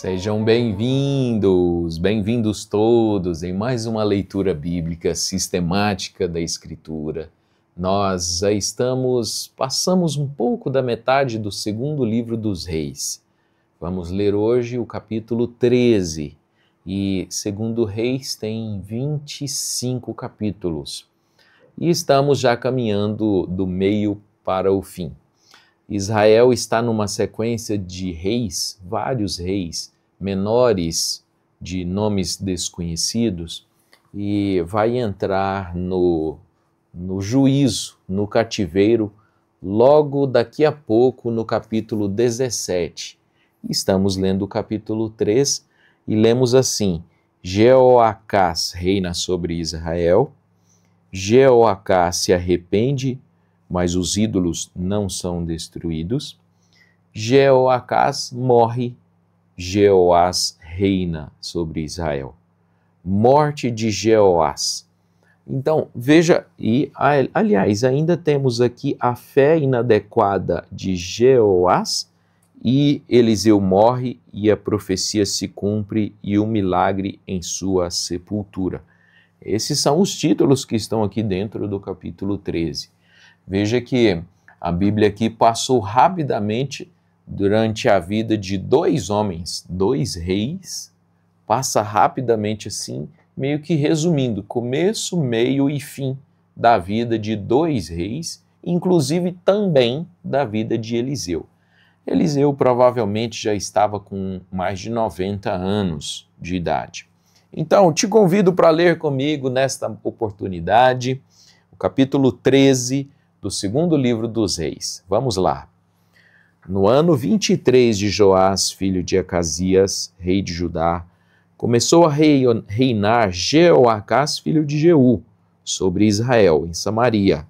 Sejam bem-vindos todos em mais uma leitura bíblica sistemática da Escritura. Nós já passamos um pouco da metade do segundo livro dos Reis. Vamos ler hoje o capítulo 13 e segundo Reis tem 25 capítulos. E estamos já caminhando do meio para o fim. Israel está numa sequência de reis, vários reis menores de nomes desconhecidos, e vai entrar no juízo, no cativeiro, logo daqui a pouco no capítulo 17. Estamos lendo o capítulo 3 e lemos assim: Jeoacás reina sobre Israel, Jeoacás se arrepende, mas os ídolos não são destruídos. Jeoacás morre, Jeoás reina sobre Israel. Morte de Jeoás. Então, veja, aliás, ainda temos aqui a fé inadequada de Jeoás, e Eliseu morre, e a profecia se cumpre, e o milagre em sua sepultura. Esses são os títulos que estão aqui dentro do capítulo 13. Veja que a Bíblia aqui passou rapidamente durante a vida de dois homens, dois reis, passa rapidamente assim, meio que resumindo, começo, meio e fim da vida de dois reis, inclusive também da vida de Eliseu. Eliseu provavelmente já estava com mais de 90 anos de idade. Então, te convido para ler comigo nesta oportunidade o capítulo 13 do segundo livro dos Reis. Vamos lá. No ano 23 de Joás, filho de Acasias, rei de Judá, começou a reinar Jeoacás, filho de Jeú, sobre Israel, em Samaria,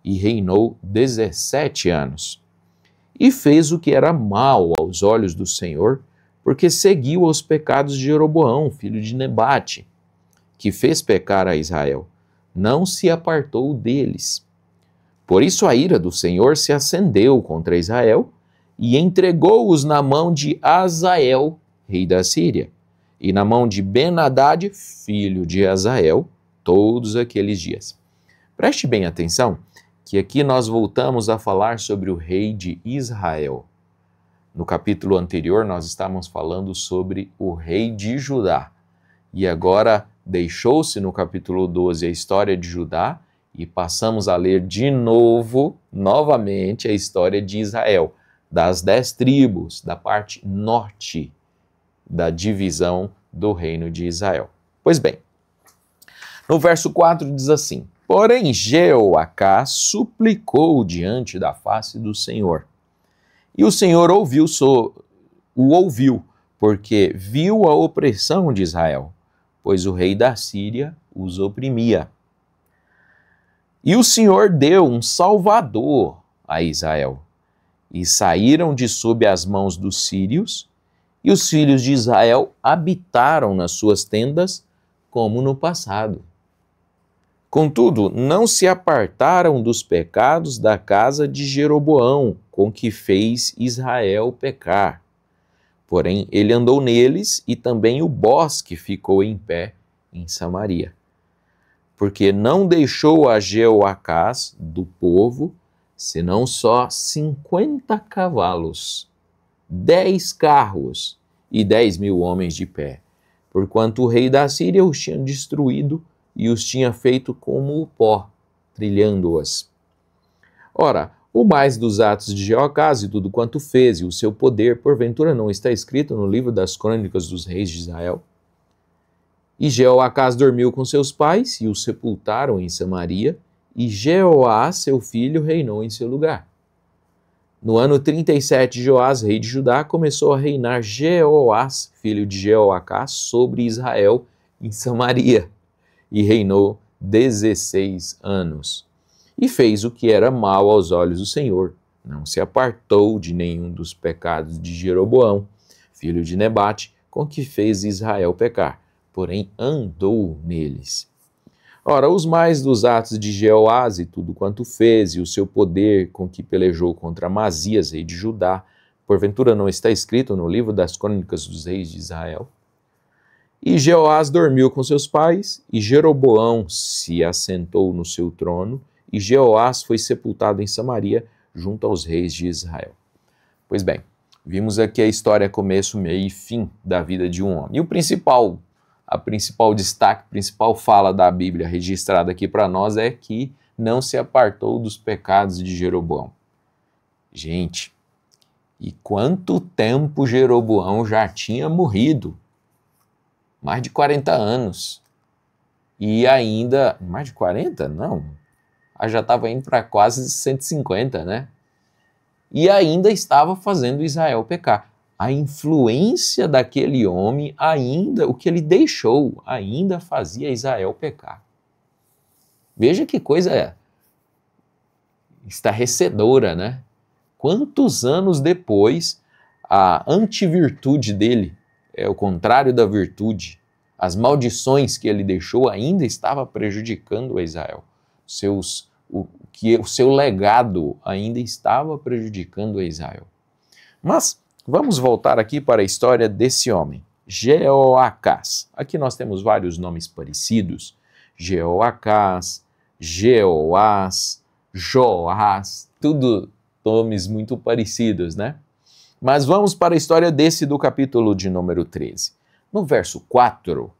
e reinou 17 anos. E fez o que era mal aos olhos do Senhor, porque seguiu os pecados de Jeroboão, filho de Nebate, que fez pecar a Israel. Não se apartou deles. Por isso a ira do Senhor se acendeu contra Israel e entregou-os na mão de Azael, rei da Síria, e na mão de Ben-Hadad, filho de Azael, todos aqueles dias. Preste bem atenção que aqui nós voltamos a falar sobre o rei de Israel. No capítulo anterior nós estávamos falando sobre o rei de Judá. E agora deixou-se no capítulo 12 a história de Judá, e passamos a ler de novo, novamente, a história de Israel, das 10 tribos, da parte norte da divisão do reino de Israel. Pois bem, no verso 4 diz assim: Porém Jeoacás suplicou diante da face do Senhor, e o Senhor o ouviu, porque viu a opressão de Israel, pois o rei da Síria os oprimia. E o Senhor deu um salvador a Israel, e saíram de sob as mãos dos sírios, e os filhos de Israel habitaram nas suas tendas, como no passado. Contudo, não se apartaram dos pecados da casa de Jeroboão, com que fez Israel pecar. Porém, ele andou neles, e também o bosque ficou em pé em Samaria. Porque não deixou a Jeoacás do povo, senão só 50 cavalos, 10 carros e 10.000 homens de pé, porquanto o rei da Síria os tinha destruído e os tinha feito como o pó, trilhando-as. Ora, o mais dos atos de Jeoacás e tudo quanto fez, e o seu poder, porventura não está escrito no livro das crônicas dos reis de Israel? E Jeoacás dormiu com seus pais, e o sepultaram em Samaria, e Jeoás, seu filho, reinou em seu lugar. No ano 37 de Joás, rei de Judá, começou a reinar Jeoás, filho de Jeoacás, sobre Israel, em Samaria, e reinou 16 anos. E fez o que era mal aos olhos do Senhor, não se apartou de nenhum dos pecados de Jeroboão, filho de Nebate, com que fez Israel pecar, porém andou neles. Ora, os mais dos atos de Jeoás e tudo quanto fez, e o seu poder com que pelejou contra Amazias, rei de Judá, porventura não está escrito no livro das Crônicas dos Reis de Israel? E Jeoás dormiu com seus pais, e Jeroboão se assentou no seu trono, e Jeoás foi sepultado em Samaria, junto aos reis de Israel. Pois bem, vimos aqui a história começo, meio e fim da vida de um homem. E a principal destaque, a principal fala da Bíblia registrada aqui para nós é que não se apartou dos pecados de Jeroboão. Gente, e quanto tempo Jeroboão já tinha morrido? Mais de 40 anos. E ainda... Mais de 40? Não. Já estava indo para quase 150, né? E ainda estava fazendo Israel pecar. A influência daquele homem, ainda, o que ele deixou, ainda fazia Israel pecar. Veja que coisa estarrecedora, né? Quantos anos depois, a antivirtude dele, o contrário da virtude, as maldições que ele deixou ainda estava prejudicando a Israel. O seu legado ainda estava prejudicando a Israel. Mas vamos voltar aqui para a história desse homem, Jeoacás. Aqui nós temos vários nomes parecidos, Jeoacás, Jeoás, Joás, tudo nomes muito parecidos, né? Mas vamos para a história desse do capítulo de número 13. No verso 4,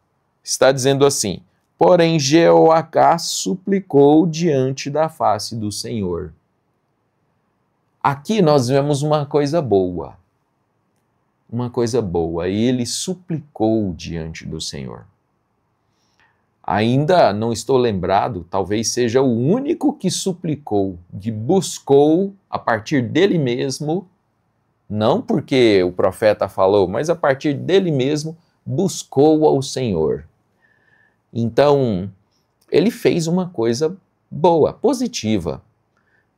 está dizendo assim: porém Jeoacás suplicou diante da face do Senhor. Aqui nós vemos uma coisa boa. Uma coisa boa. Ele suplicou diante do Senhor. Ainda não estou lembrado, talvez seja o único que suplicou, que buscou a partir dele mesmo, não porque o profeta falou, mas a partir dele mesmo, buscou ao Senhor. Então, ele fez uma coisa boa, positiva.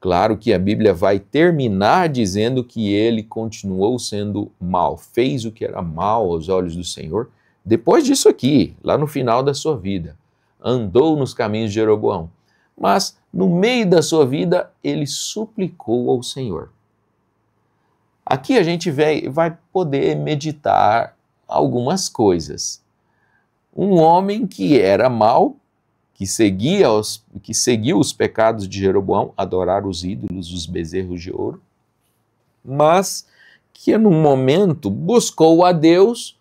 Claro que a Bíblia vai terminar dizendo que ele continuou sendo mau, fez o que era mal aos olhos do Senhor, depois disso aqui, lá no final da sua vida, andou nos caminhos de Jeroboão. Mas, no meio da sua vida, ele suplicou ao Senhor. Aqui a gente vai poder meditar algumas coisas. Um homem que era mau, que seguiu os pecados de Jeroboão, adorar os ídolos, os bezerros de ouro, mas que num momento buscou a Deus,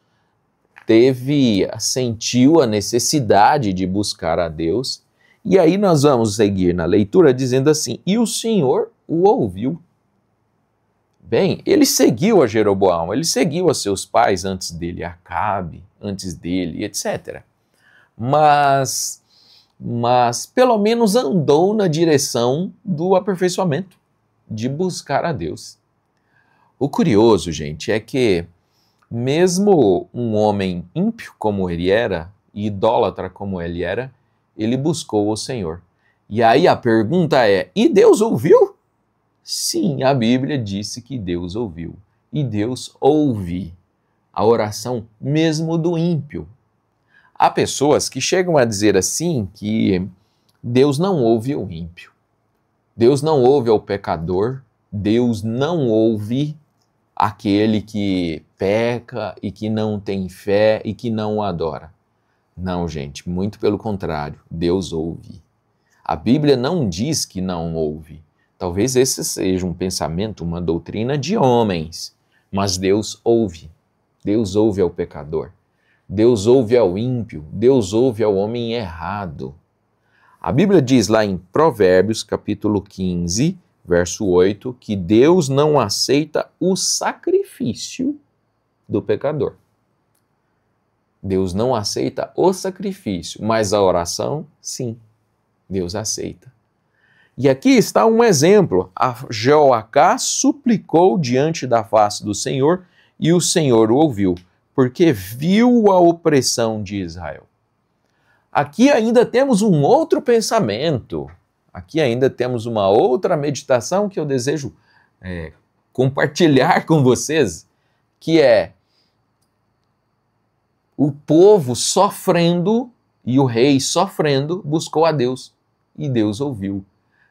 sentiu a necessidade de buscar a Deus, e aí nós vamos seguir na leitura dizendo assim: e o Senhor o ouviu. Bem, ele seguiu a Jeroboão, ele seguiu a seus pais antes dele, Acabe, antes dele, etc. Mas pelo menos andou na direção do aperfeiçoamento, de buscar a Deus. O curioso, gente, é que mesmo um homem ímpio como ele era, e idólatra como ele era, ele buscou o Senhor. E aí a pergunta é: e Deus ouviu? Sim, a Bíblia disse que Deus ouviu. E Deus ouve a oração mesmo do ímpio. Há pessoas que chegam a dizer assim que Deus não ouve o ímpio. Deus não ouve ao pecador. Deus não ouve aquele que peca e que não tem fé e que não o adora. Não, gente, muito pelo contrário, Deus ouve. A Bíblia não diz que não ouve. Talvez esse seja um pensamento, uma doutrina de homens, mas Deus ouve. Deus ouve ao pecador. Deus ouve ao ímpio. Deus ouve ao homem errado. A Bíblia diz lá em Provérbios, capítulo 15, verso 8, que Deus não aceita o sacrifício do pecador. Deus não aceita o sacrifício, mas a oração, sim, Deus aceita. E aqui está um exemplo. Jeoacás suplicou diante da face do Senhor e o Senhor o ouviu, porque viu a opressão de Israel. Aqui ainda temos um outro pensamento, aqui ainda temos uma outra meditação que eu desejo compartilhar com vocês, que é o povo sofrendo e o rei sofrendo buscou a Deus e Deus ouviu.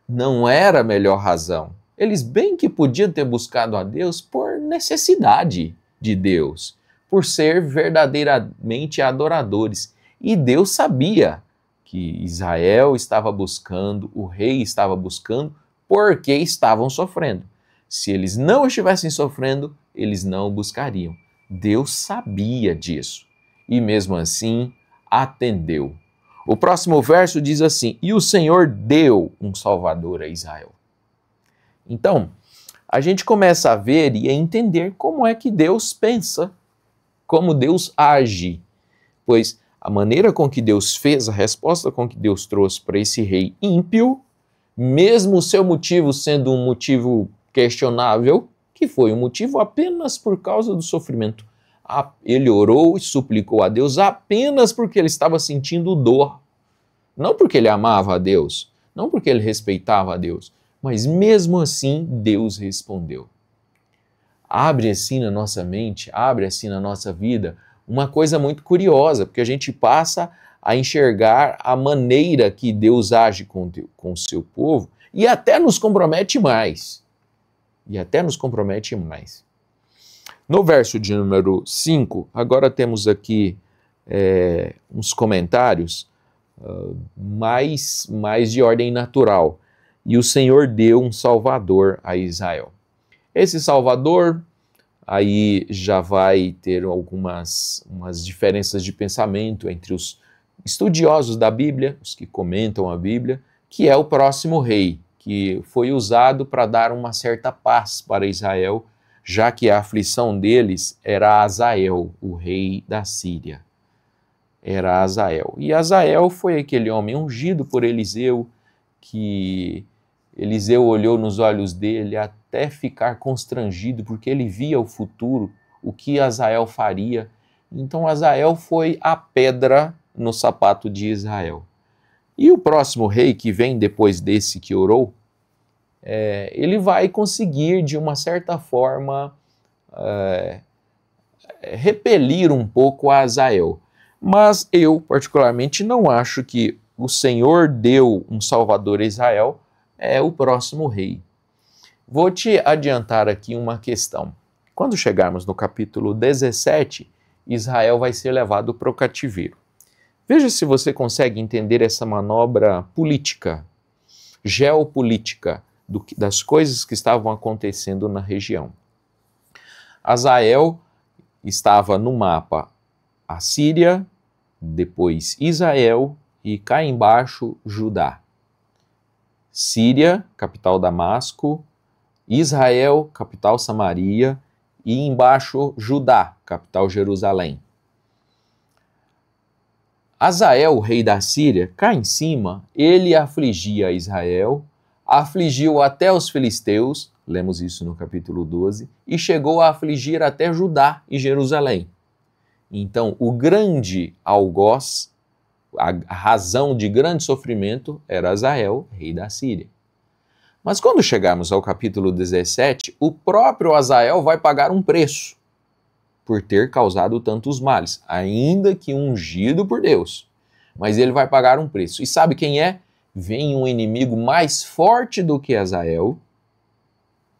Não era a melhor razão. Eles bem que podiam ter buscado a Deus por necessidade de Deus, por ser verdadeiramente adoradores. E Deus sabia que Israel estava buscando, o rei estava buscando, porque estavam sofrendo. Se eles não estivessem sofrendo, eles não buscariam. Deus sabia disso e mesmo assim atendeu. O próximo verso diz assim: e o Senhor deu um Salvador a Israel. Então, a gente começa a ver e a entender como é que Deus pensa, como Deus age, pois a maneira com que Deus fez, a resposta com que Deus trouxe para esse rei ímpio, mesmo o seu motivo sendo um motivo questionável, que foi um motivo apenas por causa do sofrimento. Ele orou e suplicou a Deus apenas porque ele estava sentindo dor. Não porque ele amava a Deus, não porque ele respeitava a Deus, mas mesmo assim Deus respondeu. Abre assim na nossa mente, abre assim na nossa vida uma coisa muito curiosa, porque a gente passa a enxergar a maneira que Deus age com o seu povo e até nos compromete mais. No verso de número 5, agora temos aqui uns comentários mais de ordem natural. E o Senhor deu um Salvador a Israel. Esse Salvador, aí já vai ter algumas diferenças de pensamento entre os estudiosos da Bíblia, os que comentam a Bíblia, que é o próximo rei, que foi usado para dar uma certa paz para Israel, já que a aflição deles era Hazael, o rei da Síria. Era Hazael. E Hazael foi aquele homem ungido por Eliseu, que Eliseu olhou nos olhos dele até ficar constrangido, porque ele via o futuro, o que Hazael faria. Então Hazael foi a pedra no sapato de Israel. E o próximo rei que vem depois desse que orou, ele vai conseguir, de uma certa forma, repelir um pouco a Hazael. Mas eu, particularmente, não acho que o Senhor deu um Salvador a Israel, é o próximo rei. Vou te adiantar aqui uma questão. Quando chegarmos no capítulo 17, Israel vai ser levado para o cativeiro. Veja se você consegue entender essa manobra política, geopolítica, das coisas que estavam acontecendo na região. Hazael estava no mapa a Síria, depois Israel e cá embaixo Judá. Síria, capital Damasco, Israel, capital Samaria, e embaixo Judá, capital Jerusalém. Hazael, o rei da Síria, cá em cima, ele afligia Israel, afligiu até os filisteus, lemos isso no capítulo 12, e chegou a afligir até Judá e Jerusalém. Então, o grande algoz, a razão de grande sofrimento era Hazael, rei da Síria. Mas quando chegarmos ao capítulo 17, o próprio Hazael vai pagar um preço por ter causado tantos males, ainda que ungido por Deus. Mas ele vai pagar um preço. E sabe quem é? Vem um inimigo mais forte do que Hazael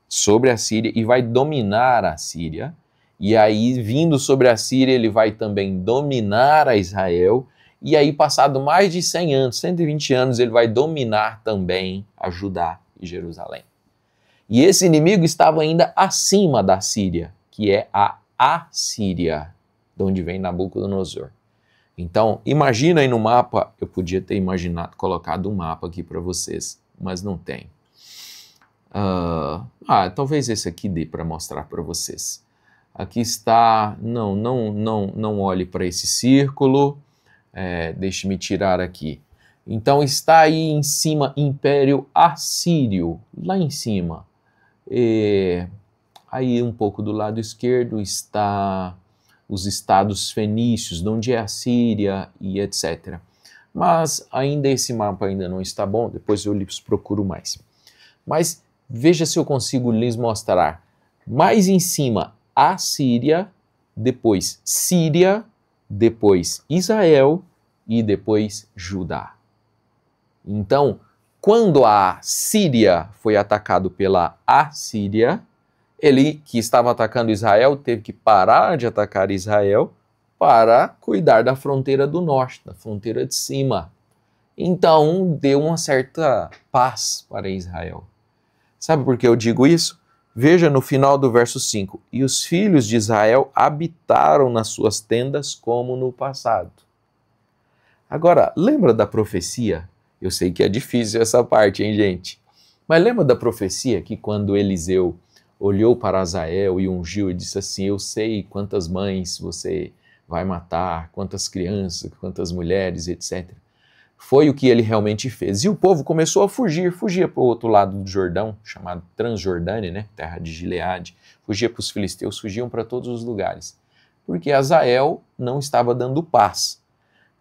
sobre a Síria e vai dominar a Síria. E aí, vindo sobre a Síria, ele vai também dominar a Israel. E aí, passado mais de 100 anos, 120 anos, ele vai dominar também a Judá e Jerusalém. E esse inimigo estava ainda acima da Síria, que é a Assíria, de onde vem Nabucodonosor. Então, imagina aí no mapa, eu podia ter colocado um mapa aqui para vocês, mas não tem. Talvez esse aqui dê para mostrar para vocês. Aqui está, não olhe para esse círculo, deixe-me tirar aqui. Então está aí em cima Império Assírio, lá em cima. Aí um pouco do lado esquerdo está os estados fenícios, de onde é a Síria e etc. Mas ainda esse mapa ainda não está bom, depois eu lhes procuro mais. Mas veja se eu consigo lhes mostrar. Mais em cima, a Síria, depois Síria, depois Israel e depois Judá. Então, quando a Síria foi atacado pela Assíria, ele, que estava atacando Israel, teve que parar de atacar Israel para cuidar da fronteira do norte, da fronteira de cima. Então, deu uma certa paz para Israel. Sabe por que eu digo isso? Veja no final do verso 5. E os filhos de Israel habitaram nas suas tendas como no passado. Agora, lembra da profecia? Eu sei que é difícil essa parte, hein, gente? Mas lembra da profecia que quando Eliseu olhou para Azael e ungiu e disse assim: eu sei quantas mães você vai matar, quantas crianças, quantas mulheres, etc. Foi o que ele realmente fez. E o povo começou a fugia para o outro lado do Jordão, chamado Transjordânia, né? Terra de Gileade. Fugia para os filisteus, fugiam para todos os lugares. Porque Azael não estava dando paz.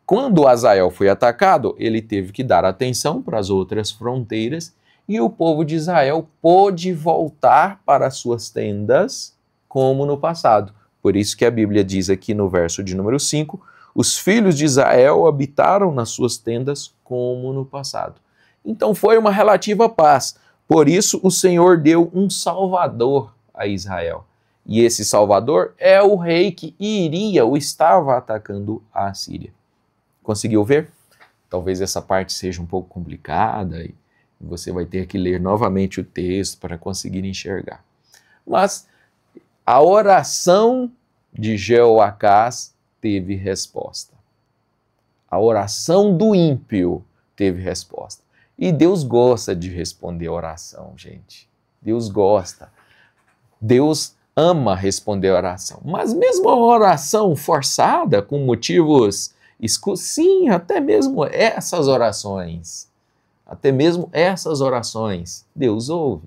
Quando Azael foi atacado, ele teve que dar atenção para as outras fronteiras e o povo de Israel pôde voltar para suas tendas como no passado. Por isso que a Bíblia diz aqui no verso de número 5, os filhos de Israel habitaram nas suas tendas como no passado. Então foi uma relativa paz. Por isso o Senhor deu um Salvador a Israel. E esse Salvador é o rei que iria ou estava atacando a Síria. Conseguiu ver? Talvez essa parte seja um pouco complicada e você vai ter que ler novamente o texto para conseguir enxergar. Mas a oração de Jeoacás teve resposta. A oração do ímpio teve resposta. E Deus gosta de responder a oração, gente. Deus gosta. Deus ama responder a oração. Mas mesmo a oração forçada, com motivos escuros, sim, até mesmo essas orações, Deus ouve.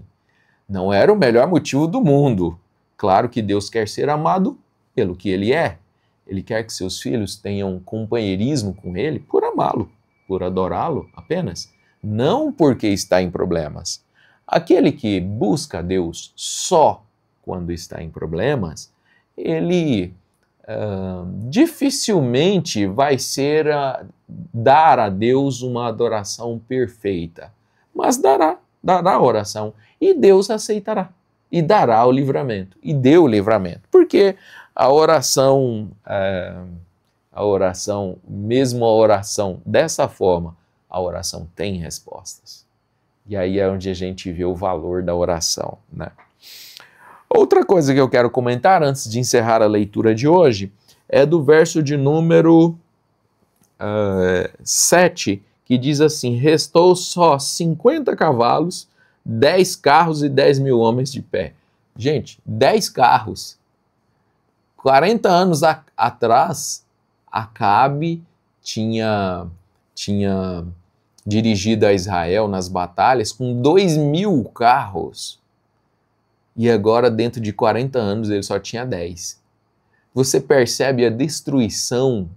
Não era o melhor motivo do mundo. Claro que Deus quer ser amado pelo que Ele é. Ele quer que seus filhos tenham companheirismo com Ele por amá-lo, por adorá-lo apenas, não porque está em problemas. Aquele que busca Deus só quando está em problemas, ele dificilmente vai dar a Deus uma adoração perfeita, mas dará a oração e Deus aceitará e dará o livramento, e deu o livramento, porque a oração, mesmo a oração dessa forma, a oração tem respostas. E aí é onde a gente vê o valor da oração, né? Outra coisa que eu quero comentar antes de encerrar a leitura de hoje é do verso de número 7, que diz assim: restou só 50 cavalos, 10 carros e 10 mil homens de pé. Gente, 10 carros. 40 anos atrás, Acabe tinha dirigido a Israel nas batalhas com 2.000 carros. E agora, dentro de 40 anos, ele só tinha 10. Você percebe a destruição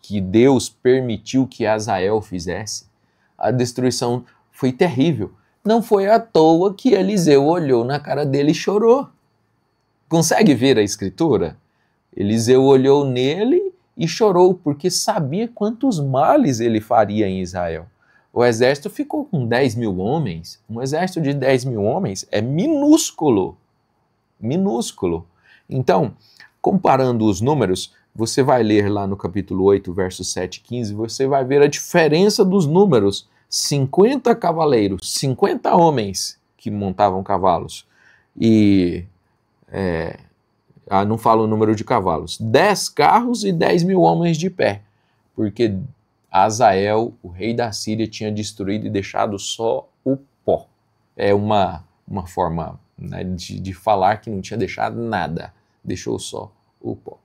que Deus permitiu que Azael fizesse? A destruição foi terrível. Não foi à toa que Eliseu olhou na cara dele e chorou. Consegue ver a escritura? Eliseu olhou nele e chorou, porque sabia quantos males ele faria em Israel. O exército ficou com 10 mil homens. Um exército de 10 mil homens é minúsculo. Minúsculo. Então, comparando os números, você vai ler lá no capítulo 8, versos 7 e 15, você vai ver a diferença dos números. 50 cavaleiros, 50 homens que montavam cavalos. E, não falo o número de cavalos, 10 carros e 10 mil homens de pé. Porque Azael, o rei da Síria, tinha destruído e deixado só o pó. É uma forma, né, de falar que não tinha deixado nada, deixou só o pó.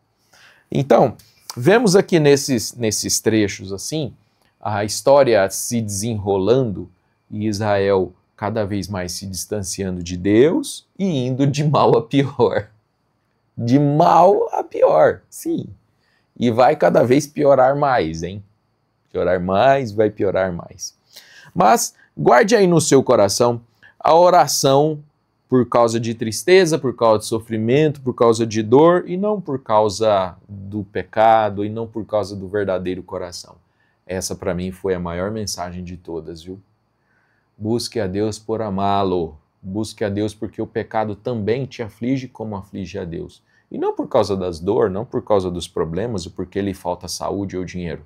Então, vemos aqui nesses trechos assim, a história se desenrolando e Israel cada vez mais se distanciando de Deus e indo de mal a pior. De mal a pior, sim. E vai cada vez piorar mais, hein? Piorar mais, vai piorar mais. Mas guarde aí no seu coração a oração por causa de tristeza, por causa de sofrimento, por causa de dor, e não por causa do pecado, e não por causa do verdadeiro coração. Essa para mim foi a maior mensagem de todas, viu? Busque a Deus por amá-lo. Busque a Deus porque o pecado também te aflige como aflige a Deus. E não por causa das dores, não por causa dos problemas, ou porque lhe falta saúde ou dinheiro.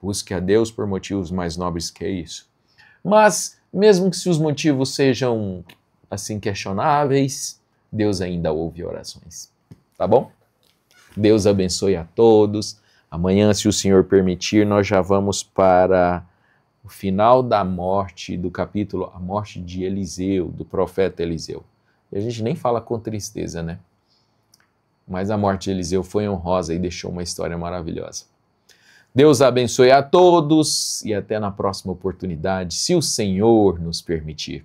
Busque a Deus por motivos mais nobres que isso. Mas, mesmo que se os motivos sejam, assim, questionáveis, Deus ainda ouve orações. Tá bom? Deus abençoe a todos. Amanhã, se o Senhor permitir, nós já vamos para o final da morte do capítulo, a morte de Eliseu, do profeta Eliseu. E a gente nem fala com tristeza, né? Mas a morte de Eliseu foi honrosa e deixou uma história maravilhosa. Deus abençoe a todos e até na próxima oportunidade, se o Senhor nos permitir.